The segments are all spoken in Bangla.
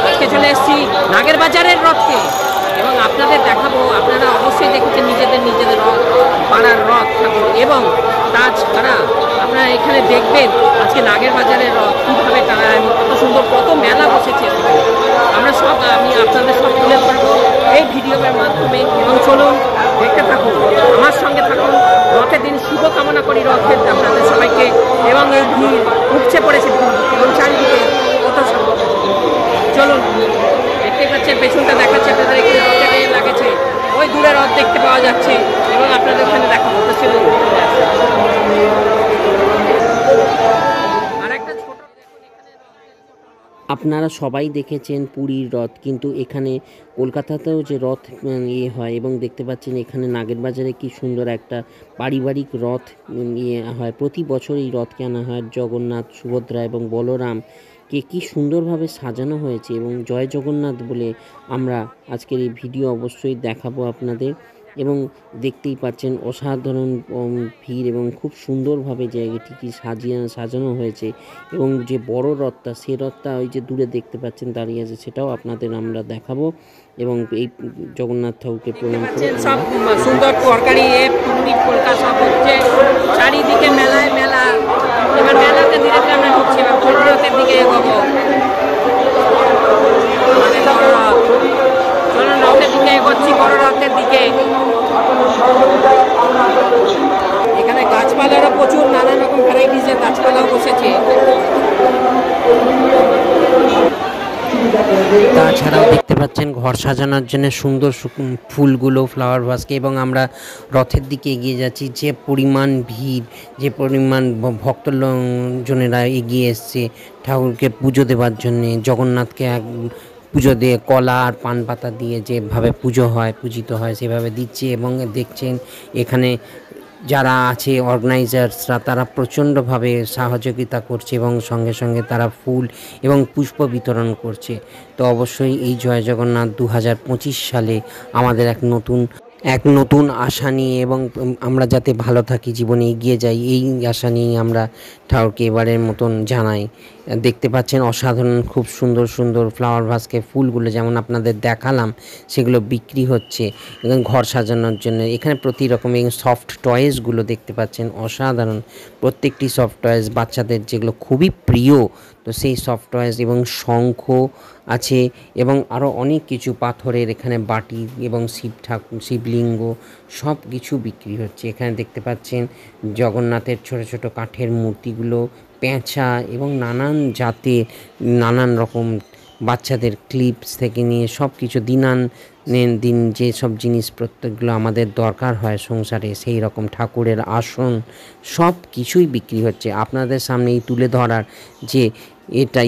আজকে চলে এসেছি নাগের বাজারের রথকে এবং আপনাদের দেখাবো। আপনারা অবশ্যই দেখেছেন নিজেদের রথ, পাড়ার রথ ঠাকুর, এবং তাছাড়া আপনারা এখানে দেখবেন আজকে নাগের বাজারের রথ কীভাবে টানা, কত সুন্দর, কত মেলা বসেছে। আমি আপনাদের সব তুলে ধরবো এই ভিডিওর মাধ্যমে, এবং চলুন দেখতে থাকুন, আমার সঙ্গে থাকুন। রথের দিন শুভ কামনা করি রথের আপনাদের সবাইকে। এবং এই ভিড় উপচে পড়েছে এবং চারিদিকে কত চলুন দেখতে পাচ্ছেন, পেছনটা দেখাচ্ছে আপনাদের, এখানে রথের রেল লাগেছে, ওই দূরে রথ দেখতে পাওয়া যাচ্ছে এবং আপনাদের ওখানে দেখা করতে চলুন। আপনারা সবাই দেখেছেন পুরীর রথ, কিন্তু এখানে কলকাতাতেও যে রথ হয়, এবং দেখতে পাচ্ছেন এখানে নাগের বাজারে কি সুন্দর একটা পারিবারিক রথ হয়। প্রতি বছর এই রথকে আনা হয়। জগন্নাথ, সুভদ্রা এবং বলরাম কে কি সুন্দরভাবে সাজানো হয়েছে, এবং জয় জগন্নাথ বলে আমরা আজকের এই ভিডিও অবশ্যই দেখাবো আপনাদের। এবং দেখতেই পাচ্ছেন অসাধারণ ভিড়, এবং খুব সুন্দরভাবে জায়গাটিকে সাজানো হয়েছে। এবং যে বড় রথটা, সে রথটা ওই যে দূরে দেখতে পাচ্ছেন দাঁড়িয়ে আছে, সেটাও আপনাদের আমরা দেখাবো। এবং এই জগন্নাথ ঠাকুরকে প্রণাম করছেন। সব সুন্দর তরকারি সব হচ্ছে, চারিদিকে মেলায় মেলা। এবার মেলাতে ধীরে ধীরে আমরা ঢুকছি, এবার বড় রথের দিকে এগোবো। আমাদের বড় রথ, চলুন রথের দিকে এগোচ্ছি, বড় রথের দিকে। এখানে গাছপালারও প্রচুর, নানান রকম ভ্যারাইটিসের গাছপালাও বসেছে। তাছাড়াও দেখতে পাচ্ছেন ঘর সাজানোর জন্য সুন্দর ফুলগুলো, ফ্লাওয়ার ভাসকে। এবং আমরা রথের দিকে এগিয়ে যাচ্ছি। যে পরিমাণ ভিড়, যে পরিমাণ ভক্তজনেরা এগিয়ে এসছে ঠাকুরকে পুজো দেওয়ার জন্যে। জগন্নাথকে পুজো দিয়ে কলা আর পান পাতা দিয়ে যেভাবে পূজিত হয় সেভাবে দিচ্ছে। এবং দেখছেন এখানে যারা আছে অর্গানাইজার্সরা, তারা প্রচণ্ডভাবে সহযোগিতা করছে এবং সঙ্গে সঙ্গে তারা ফুল এবং পুষ্প বিতরণ করছে। তো অবশ্যই এই জয় জগন্নাথ 2025 সালে আমাদের এক নতুন আশা নিয়ে, এবং আমরা যাতে ভালো থাকি, জীবনে এগিয়ে যাই, এই আশা নিয়েই আমরা ঠাকুরকে এবারের মতন জানাই। দেখতে পাচ্ছেন অসাধারণ খুব সুন্দর সুন্দর ফ্লাওয়ার ভাসকে ফুলগুলো যেমন আপনাদের দেখালাম, সেগুলো বিক্রি হচ্ছে এবং ঘর সাজানোর জন্য। এখানে প্রতি রকমের সফট টয়েসগুলো দেখতে পাচ্ছেন, অসাধারণ প্রত্যেকটি সফট টয়েস বাচ্চাদের যেগুলো খুবই প্রিয়। তো সেই সফট টয়েস এবং শঙ্খ আছে, এবং আরও অনেক কিছু পাথরের এখানে বাটি এবং শিবলিঙ্গ সব কিছু বিক্রি হচ্ছে। এখানে দেখতে পাচ্ছেন জগন্নাথের ছোট ছোট কাঠের মূর্তিগুলো, পেঁচা এবং নানান জাতের নানান রকম বাচ্চাদের ক্লিপস থেকে নিয়ে সব কিছু দিন যে সব জিনিসপত্রগুলো আমাদের দরকার হয় সংসারে, সেই রকম ঠাকুরের আসন সব কিছুই বিক্রি হচ্ছে। আপনাদের সামনে এই তুলে ধরার যে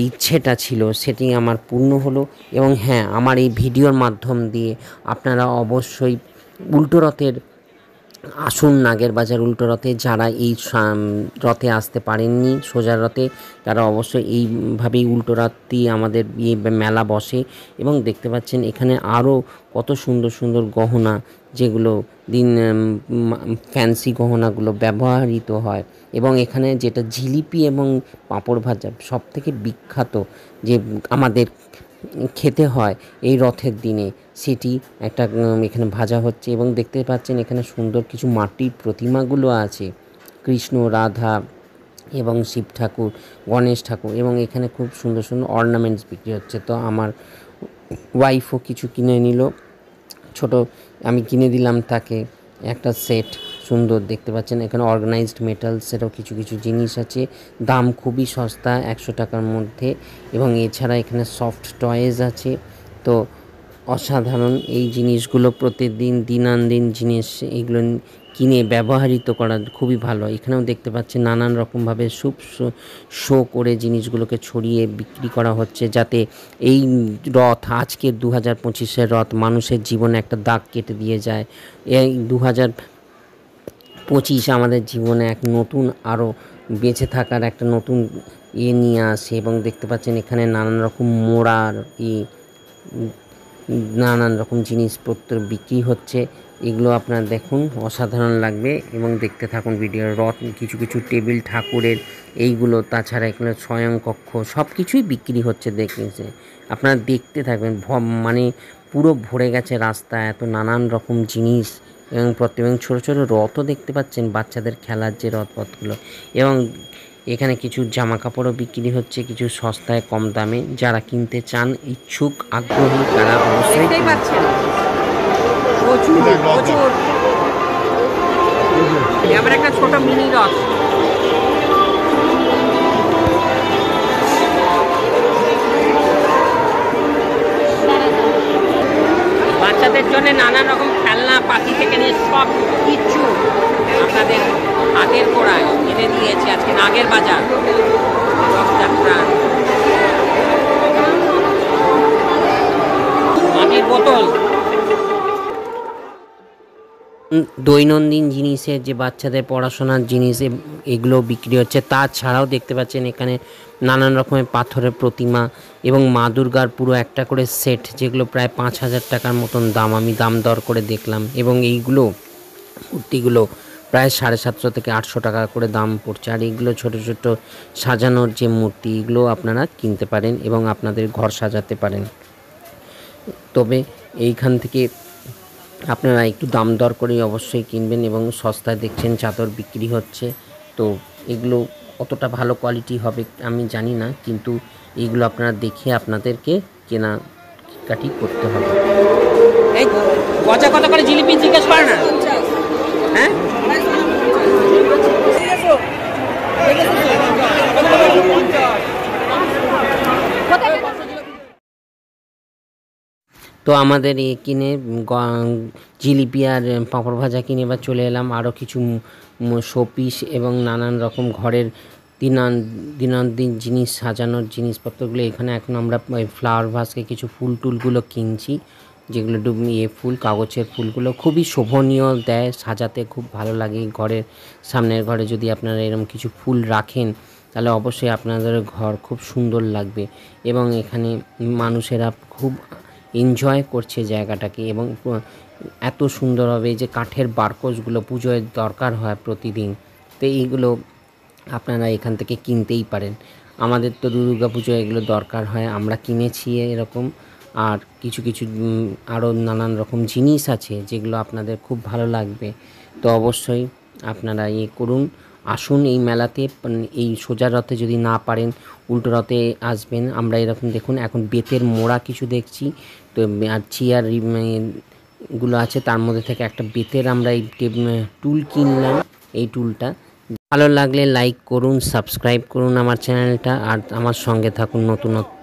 ইচ্ছেটা ছিল, সেটি আমার পূর্ণ হলো। এবং হ্যাঁ, আমার এই ভিডিওর মাধ্যম দিয়ে আপনারা অবশ্যই উল্টো রথের আসুন, নাগের বাজার উল্টো রথে। যারা এই রথে আসতে পারেননি সোজা রথে, তারা অবশ্যই এইভাবেই উল্টো রথ দিয়ে আমাদের এই মেলা বসে। এবং দেখতে পাচ্ছেন এখানে আরও কত সুন্দর সুন্দর গহনা, যেগুলো ফ্যান্সি গহনাগুলো ব্যবহৃত হয়। এবং এখানে যেটা জিলিপি এবং পাঁপড় ভাজা সব থেকে বিখ্যাত, যে আমাদের খেতে হয় এই রথের দিনে, সেটি একটা এখানে ভাজা হচ্ছে। এবং দেখতে পাচ্ছেন এখানে সুন্দর কিছু মাটির প্রতিমাগুলো আছে, কৃষ্ণ, রাধা এবং শিব ঠাকুর, গণেশ ঠাকুর। এবং এখানে খুব সুন্দর সুন্দর অর্নামেন্টস বিক্রি হচ্ছে। তো আমার ওয়াইফও কিছু কিনে নিল, ছোট আমি কিনে দিলাম তাকে একটা সেট। সুন্দর দেখতে পাচ্ছেন এখানে অর্গানাইজড মেটালসেরও কিছু কিছু জিনিস আছে, দাম খুবই সস্তা, 100 টাকার মধ্যে। এবং এছাড়া এখানে সফট টয়েস আছে। তো অসাধারণ এই জিনিসগুলো, প্রতিদিন দিনান্দিন জিনিস, এগুলো কিনে ব্যবহৃত করা খুবই ভালো। এখানেও দেখতে পাচ্ছেন নানান রকমভাবে শো করে জিনিসগুলোকে ছড়িয়ে বিক্রি করা হচ্ছে, যাতে এই রথ, আজকের 2025-এর রথ মানুষের জীবনে একটা দাগ কেটে দিয়ে যায়। এই 2025 আমাদের জীবনে এক নতুন, আরও বেঁচে থাকার একটা নতুন নিয়ে আসে। এবং দেখতে পাচ্ছেন এখানে নানান রকম মোড়ার নানান রকম জিনিসপত্র বিক্রি হচ্ছে। এগুলো আপনারা দেখুন, অসাধারণ লাগবে এবং দেখতে থাকুন ভিডিও। রথ কিছু কিছু টেবিল ঠাকুরের এইগুলো, তাছাড়া এখানে শয়নকক্ষ সব কিছুই বিক্রি হচ্ছে দেখেছে। আপনারা দেখতে থাকবেন, মানে পুরো ভরে গেছে রাস্তা এত নানান রকম জিনিস, এবং এবং ছোটো ছোটো রথও দেখতে পাচ্ছেন, বাচ্চাদের খেলার যে রথপথগুলো। এবং এখানে কিছু জামা কাপড়ও বিক্রি হচ্ছে কিছু সস্তায় কম দামে। যারা কিনতে চান, ইচ্ছুক, আগ্রহী, তারা অবশ্যই পাচ্ছেন। প্রচুর প্রচুর এবার একটা ছোট মিনি রথ। বাচ্চাদের জন্য নানান রকম খেলনা, পাখি থেকে নিয়ে সব কিচ্ছু আপনাদের হাতের গোড়ায় এনে দিয়েছে আজকে নাগের বাজার রথযাত্রা। মাটির বোতল, দৈনন্দিন জিনিসের যে বাচ্চাদের পড়াশোনার জিনিস, এগুলো বিক্রি হচ্ছে। তাছাড়াও দেখতে পাচ্ছেন এখানে নানান রকমের পাথরের প্রতিমা এবং মা দুর্গার পুরো একটা করে সেট, যেগুলো প্রায় 5,000 টাকার মতন দাম, আমি দাম দর করে দেখলাম। এবং এইগুলো মূর্তিগুলো প্রায় 750 থেকে 800 টাকা করে দাম পড়ছে। আর এইগুলো ছোট ছোট সাজানোর যে মূর্তি, এগুলো আপনারা কিনতে পারেন এবং আপনাদের ঘর সাজাতে পারেন। তবে এইখান থেকে আপনারা একটু দাম দর করে অবশ্যই কিনবেন। এবং সস্তায় দেখছেন চাদর বিক্রি হচ্ছে, তো এগুলো কতটা ভালো কোয়ালিটি হবে আমি জানি না, কিন্তু এইগুলো আপনারা দেখে আপনাদেরকে কেনাকাটি করতে হবে। এই গজা কত করে জিলিপি জিজ্ঞেস করে না? হ্যাঁ, তো আমাদের এ কিনে জিলিপি আর পাঁপড় ভাজা কিনে এবার চলে এলাম আরও কিছু শোপিস এবং নানান রকম ঘরের দিনান্দিন জিনিস, সাজানোর জিনিসপত্রগুলো। এখানে এখন আমরা ফ্লাওয়ার ভাসকে কিছু ফুল টুলগুলো কিনছি, যেগুলো ফুল, কাগজের ফুলগুলো খুবই শোভনীয় দেয়, সাজাতে খুব ভালো লাগে। ঘরের সামনের ঘরে যদি আপনারা এরকম কিছু ফুল রাখেন, তাহলে অবশ্যই আপনাদের ঘর খুব সুন্দর লাগবে। এবং এখানে মানুষেরা খুব এনজয় করছে জায়গাটাকে। এবং এত সুন্দর হবে যে কাঠের বারকোশগুলো পুজোয় দরকার হয় প্রতিদিন, তো এইগুলো আপনারা এখান থেকে কিনতেই পারেন। আমাদের তো দুর্গা পুজোয় এগুলো দরকার হয়, আমরা কিনেছি এরকম। আর কিছু কিছু আরও নানান রকম জিনিস আছে যেগুলো আপনাদের খুব ভালো লাগবে। তো অবশ্যই আপনারা করুন, আসুন এই মেলাতে। এই সোজা রথে যদি না পারেন, উল্টো রথে আসবেন। আমরা এরকম দেখুন এখন বেতের মোড়া কিছু দেখছি, তো আর চেয়ার গুলো আছে, তার মধ্যে থেকে একটা বেতের আমরা এই টুল কিনলাম। এই টুলটা ভালো লাগলে লাইক করুন, সাবস্ক্রাইব করুন আমার চ্যানেলটা, আর আমার সঙ্গে থাকুন নতুনত্ব